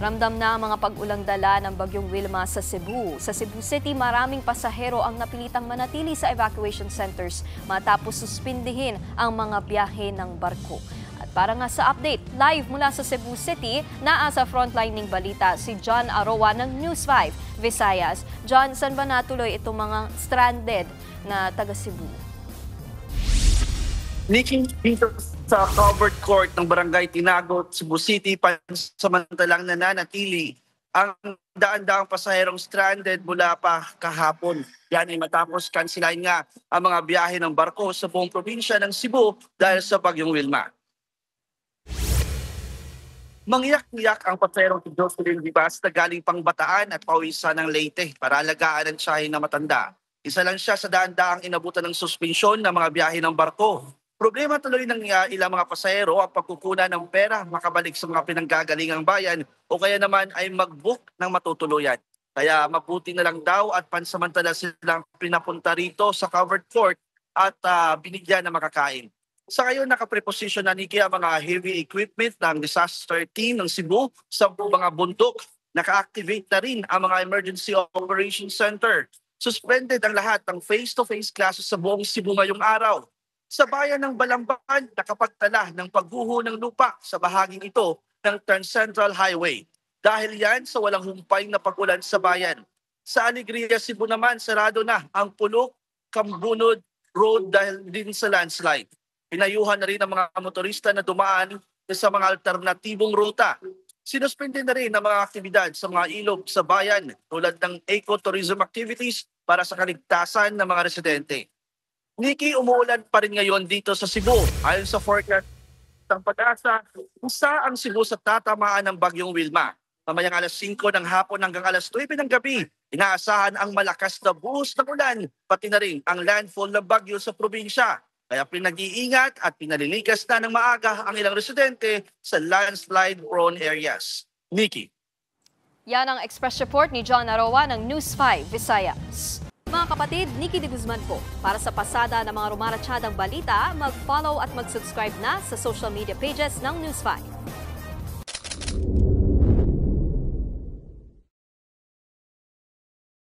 Ramdam na ang mga pag-ulang dala ng bagyong Wilma sa Cebu. Sa Cebu City, maraming pasahero ang napilitang manatili sa evacuation centers matapos suspindihin ang mga biyahe ng barko. At para nga sa update, live mula sa Cebu City, naasa frontline ng balita si John Aroa ng News 5 Visayas. John, saan ba natuloy itong mga stranded na taga Cebu? Nikki, dito sa covered court ng Barangay Tinagot, Cebu City, pansamantalang nananatili ang daan-daang pasaherong stranded mula pa kahapon. Yan ay matapos kansilahin nga ang mga biyahe ng barko sa buong probinsya ng Cebu dahil sa bagyong Wilma. Mangyak-ngyak ang pasaherong si Jocelyn Vivas na galing pang Bataan at pawisan ng Leyte para alagaan ang tiyahin na matanda. Isa lang siya sa daan-daang inabutan ng suspensyon ng mga biyahe ng barko. Problema tuloy ng ilang mga pasahero ang pagkukunan ng pera makabalik sa mga pinanggagalingang bayan o kaya naman ay mag-book ng matutuluyan. Kaya mabuti na lang daw at pansamantala silang pinapunta rito sa covered court at binigyan ng makakain. Sa ngayon nakapreposisyon na Nikki ang mga heavy equipment ng disaster team ng Cebu sa mga bundok. Naka-activate na rin ang mga emergency operations center. Suspended ang lahat ng face-to-face classes sa buong Cebu ngayong araw. Sa bayan ng Balamban, nakapagtala ng pagguho ng lupa sa bahaging ito ng Turn Central Highway. Dahil yan sa walang humpay na pag-ulan sa bayan. Sa Alegria, Cebu naman, sarado na ang Pulok, Kambunod Road dahil din sa landslide. Pinayuhan na rin ang mga motorista na dumaan sa mga alternatibong ruta. Sinuspende na rin ang mga aktibidad sa mga ilog sa bayan tulad ng ecotourism activities para sa kaligtasan ng mga residente. Nikki, umuulan pa rin ngayon dito sa Cebu. Ayon sa forecast ng Pag-asa, isa ang Cebu sa tatamaan ng bagyong Wilma. Mamayang alas 5 ng hapon hanggang alas 9 ng gabi, inaasahan ang malakas na buhos ng ulan, pati na rin ang landfall ng bagyo sa probinsya. Kaya pinag-iingat at pinalilikas na ng maaga ang ilang residente sa landslide-prone areas. Nikki. Yan ang express report ni John Aroa ng News 5 Visayas. Mga kapatid, Nikki de Guzman po. Para sa pasada ng mga rumaratsyadang balita, mag-follow at mag-subscribe na sa social media pages ng News 5.